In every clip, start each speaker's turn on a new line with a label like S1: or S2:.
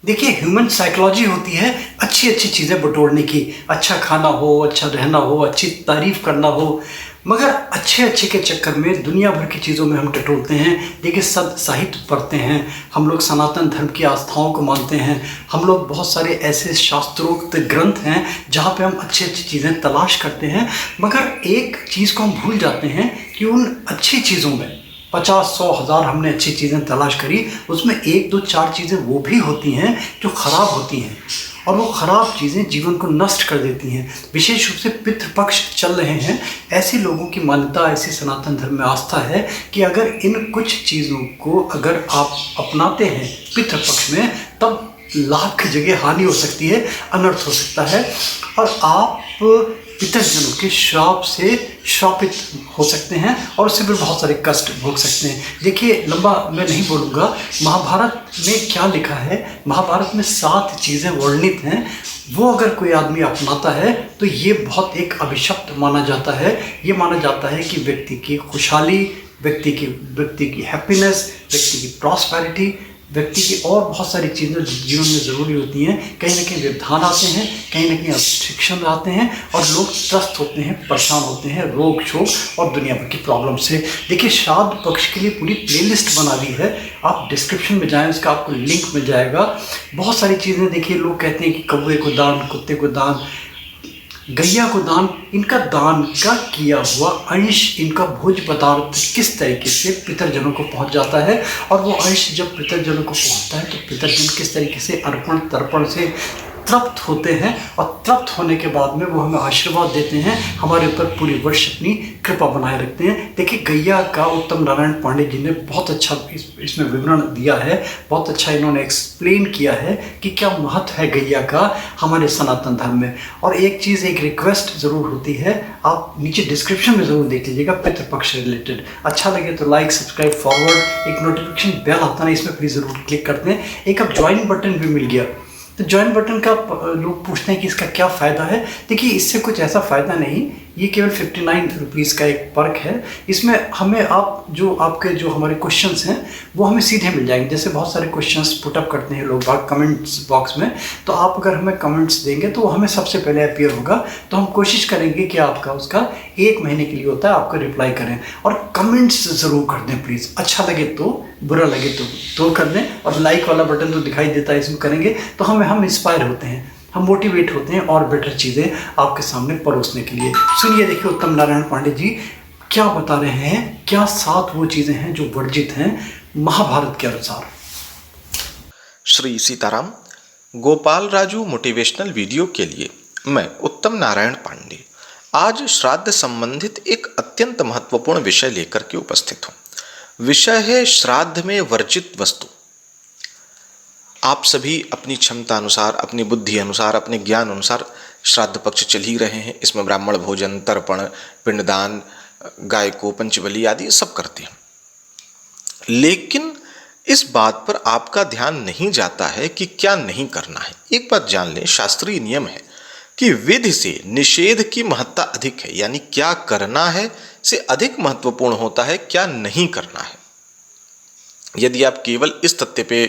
S1: देखिए, human psychology होती है अच्छी अच्छी चीज़ें बटोरने की। अच्छा खाना हो, अच्छा रहना हो, अच्छी तारीफ करना हो, मगर अच्छे अच्छे के चक्कर में दुनिया भर की चीज़ों में हम टटोलते हैं। देखिए, सद साहित्य पढ़ते हैं, हम लोग सनातन धर्म की आस्थाओं को मानते हैं, हम लोग बहुत सारे ऐसे शास्त्रोक्त ग्रंथ हैं जहाँ पे हम अच्छी अच्छी चीज़ें तलाश करते हैं, मगर एक चीज़ को हम भूल जाते हैं कि उन अच्छी चीज़ों में 50, 100, 1000 हमने अच्छी चीज़ें तलाश करी, उसमें 1, 2, 4 चीज़ें वो भी होती हैं जो ख़राब होती हैं, और वो ख़राब चीज़ें जीवन को नष्ट कर देती हैं। विशेष रूप से पितृपक्ष चल रहे हैं, ऐसे लोगों की मान्यता, ऐसी सनातन धर्म में आस्था है कि अगर इन कुछ चीज़ों को अगर आप अपनाते हैं पितृपक्ष में, तब लाभ की जगह हानि हो सकती है, अनर्थ हो सकता है, और आप पितृजनों के श्राप से श्रापित हो सकते हैं और उससे फिर बहुत सारे कष्ट भोग सकते हैं। देखिए, लंबा मैं नहीं बोलूँगा, महाभारत में क्या लिखा है, महाभारत में 7 चीज़ें वर्णित हैं, वो अगर कोई आदमी अपनाता है तो ये बहुत एक अभिशप्त माना जाता है। ये माना जाता है कि व्यक्ति की खुशहाली, व्यक्ति की हैप्पीनेस, व्यक्ति की प्रॉस्पेरिटी, व्यक्ति की और बहुत सारी चीज़ें जीवन में ज़रूरी होती हैं, कहीं ना कहीं व्यवधान आते हैं, कहीं ना कहीं रिस्ट्रिक्शन आते हैं, और लोग त्रस्त होते हैं, परेशान होते हैं रोग शोक और दुनिया भर की प्रॉब्लम से। देखिए, श्राद्ध पक्ष के लिए पूरी प्लेलिस्ट बना दी है, आप डिस्क्रिप्शन में जाएं, उसका आपको लिंक मिल जाएगा। बहुत सारी चीज़ें, देखिए, लोग कहते हैं कि कौवे को दान, कुत्ते को दान, गैया को दान, इनका दान का किया हुआ अंश, इनका भोज्य पदार्थ किस तरीके से पितरजनों को पहुंच जाता है, और वो अंश जब पितरजनों को पहुंचता है तो पितरजन किस तरीके से अर्पण तर्पण से तृप्त होते हैं, और तृप्त होने के बाद में वो हमें आशीर्वाद देते हैं, हमारे ऊपर पूरी वर्ष अपनी कृपा बनाए रखते हैं। देखिए, गैया का उत्तम नारायण पांडे जी ने बहुत अच्छा इसमें विवरण दिया है, बहुत अच्छा इन्होंने एक्सप्लेन किया है कि क्या महत्व है गैया का हमारे सनातन धर्म में। और एक चीज़, एक रिक्वेस्ट ज़रूर होती है, आप नीचे डिस्क्रिप्शन में ज़रूर देख लीजिएगा पितृपक्ष से रिलेटेड। अच्छा लगे तो लाइक, सब्सक्राइब, फॉरवर्ड, एक नोटिफिकेशन बेल आता है, इसमें प्लीज़ ज़रूर क्लिक करते हैं। एक अब ज्वाइन बटन भी मिल गया, तो ज्वाइन बटन का लोग पूछते हैं कि इसका क्या फ़ायदा है। देखिए, इससे कुछ ऐसा फ़ायदा नहीं, ये केवल 59 रुपीज़ का एक पर्क है। इसमें हमें आपके जो हमारे क्वेश्चंस हैं वो हमें सीधे मिल जाएंगे। जैसे बहुत सारे क्वेश्चंस पुटअप करते हैं लोग कमेंट्स बॉक्स में, तो आप अगर हमें कमेंट्स देंगे तो वो हमें सबसे पहले अपीयर होगा, तो हम कोशिश करेंगे कि आपका उसका 1 महीने के लिए होता है, आपको रिप्लाई करें। और कमेंट्स ज़रूर कर दें प्लीज़, अच्छा लगे तो, बुरा लगे तो कर दें, और लाइक वाला बटन तो दिखाई देता है, इसमें करेंगे तो हम इंस्पायर होते हैं, हम मोटिवेट होते हैं और बेटर चीज़ें आपके सामने परोसने के लिए। सुनिए, देखिए, उत्तम नारायण पांडे जी क्या बता रहे हैं, क्या 7 वो चीज़ें हैं जो वर्जित हैं महाभारत के अनुसार।
S2: श्री सीताराम। गोपाल राजू मोटिवेशनल वीडियो के लिए मैं उत्तम नारायण पांडे आज श्राद्ध संबंधित एक अत्यंत महत्वपूर्ण विषय लेकर के उपस्थित हूँ। विषय है श्राद्ध में वर्जित वस्तु। आप सभी अपनी क्षमता अनुसार, अपनी बुद्धि अनुसार, अपने ज्ञान अनुसार श्राद्ध पक्ष चल ही रहे हैं। इसमें ब्राह्मण भोजन, तर्पण, पिंडदान, गाय को पंचबलि आदि सब करते हैं। लेकिन इस बात पर आपका ध्यान नहीं जाता है कि क्या नहीं करना है। एक बात जान लें, शास्त्रीय नियम है कि विधि से निषेध की महत्ता अधिक है, यानी क्या करना है से अधिक महत्वपूर्ण होता है क्या नहीं करना है। यदि आप केवल इस तथ्य पे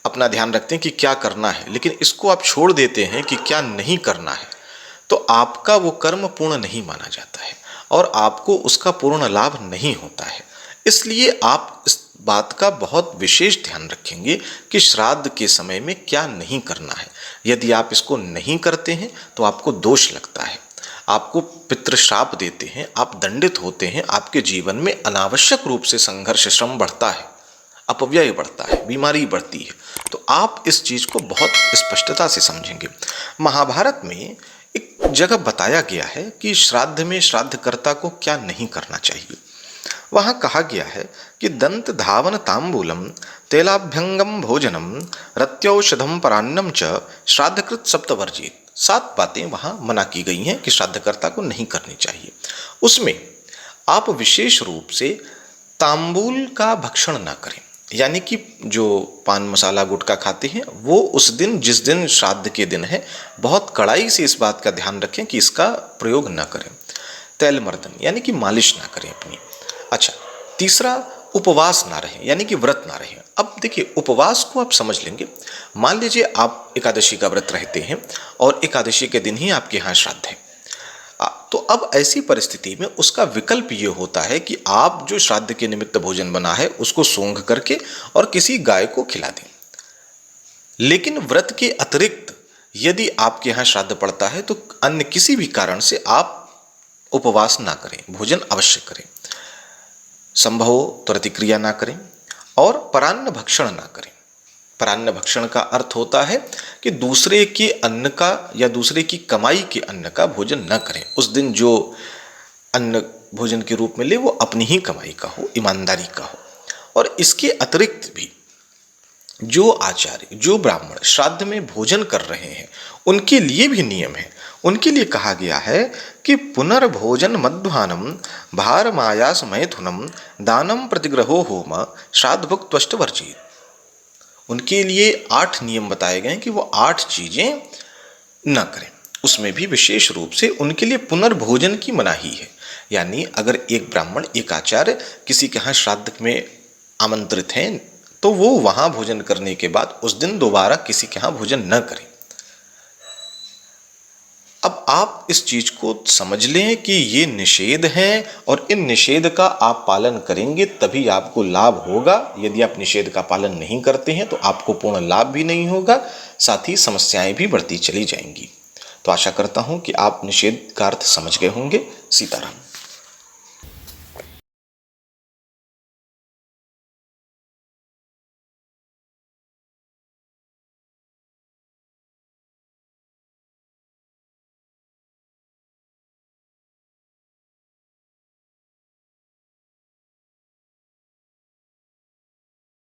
S2: अपना ध्यान रखते हैं कि क्या करना है, लेकिन इसको आप छोड़ देते हैं कि क्या नहीं करना है, तो आपका वो कर्म पूर्ण नहीं माना जाता है और आपको उसका पूर्ण लाभ नहीं होता है। इसलिए आप इस बात का बहुत विशेष ध्यान रखेंगे कि श्राद्ध के समय में क्या नहीं करना है। यदि आप इसको नहीं करते हैं तो आपको दोष लगता है, आपको पितृश्राप देते हैं, आप दंडित होते हैं, आपके जीवन में अनावश्यक रूप से संघर्ष, श्रम बढ़ता है, अपव्यय बढ़ता है, बीमारी बढ़ती है। तो आप इस चीज को बहुत स्पष्टता से समझेंगे। महाभारत में एक जगह बताया गया है कि श्राद्ध में श्राद्धकर्ता को क्या नहीं करना चाहिए। वहां कहा गया है कि दंत धावन तांबूलम तेलाभ्यंगम भोजनम रत्यौषधम परान्नम च श्राद्धकृत सप्तवर्जित। 7 बातें वहां मना की गई हैं कि श्राद्धकर्ता को नहीं करनी चाहिए। उसमें आप विशेष रूप से तांबूल का भक्षण ना करें, यानी कि जो पान मसाला गुटखा खाते हैं वो उस दिन, जिस दिन श्राद्ध के दिन है, बहुत कड़ाई से इस बात का ध्यान रखें कि इसका प्रयोग ना करें। तैल मर्दन यानी कि मालिश ना करें अपनी। अच्छा, तीसरा, उपवास ना रहें, यानी कि व्रत ना रहें। अब देखिए, उपवास को आप समझ लेंगे। मान लीजिए आप एकादशी का व्रत रहते हैं और एकादशी के दिन ही आपके यहाँ श्राद्ध है, तो अब ऐसी परिस्थिति में उसका विकल्प ये होता है कि आप जो श्राद्ध के निमित्त भोजन बना है उसको सोंग करके और किसी गाय को खिला दें। लेकिन व्रत के अतिरिक्त यदि आपके यहाँ श्राद्ध पड़ता है तो अन्य किसी भी कारण से आप उपवास ना करें, भोजन अवश्य करें। संभव हो तो रतिक्रिया ना करें और परान्न भक्षण ना करें। परान्न भक्षण का अर्थ होता है कि दूसरे के अन्न का या दूसरे की कमाई के अन्न का भोजन न करें। उस दिन जो अन्न भोजन के रूप में ले वो अपनी ही कमाई का हो, ईमानदारी का हो। और इसके अतिरिक्त भी जो आचार्य, जो ब्राह्मण श्राद्ध में भोजन कर रहे हैं उनके लिए भी नियम है। उनके लिए कहा गया है कि पुनर्भोजन मध्वानम भार मायास मैथुनम दानम प्रतिग्रहो होम श्राद्ध भुक्त त्वष्ट वर्जित। उनके लिए 8 नियम बताए गए हैं कि वो 8 चीजें न करें। उसमें भी विशेष रूप से उनके लिए पुनर्भोजन की मनाही है। यानी अगर एक ब्राह्मण, एक आचार्य किसी के यहाँ श्राद्ध में आमंत्रित हैं तो वो वहां भोजन करने के बाद उस दिन दोबारा किसी के यहाँ भोजन न करें। अब आप इस चीज को समझ लें कि ये निषेध है और इन निषेध का आप पालन करेंगे तभी आपको लाभ होगा। यदि आप निषेध का पालन नहीं करते हैं तो आपको पूर्ण लाभ भी नहीं होगा, साथ ही समस्याएं भी बढ़ती चली जाएंगी। तो आशा करता हूं कि आप निषेध का अर्थ समझ गए होंगे। सीताराम।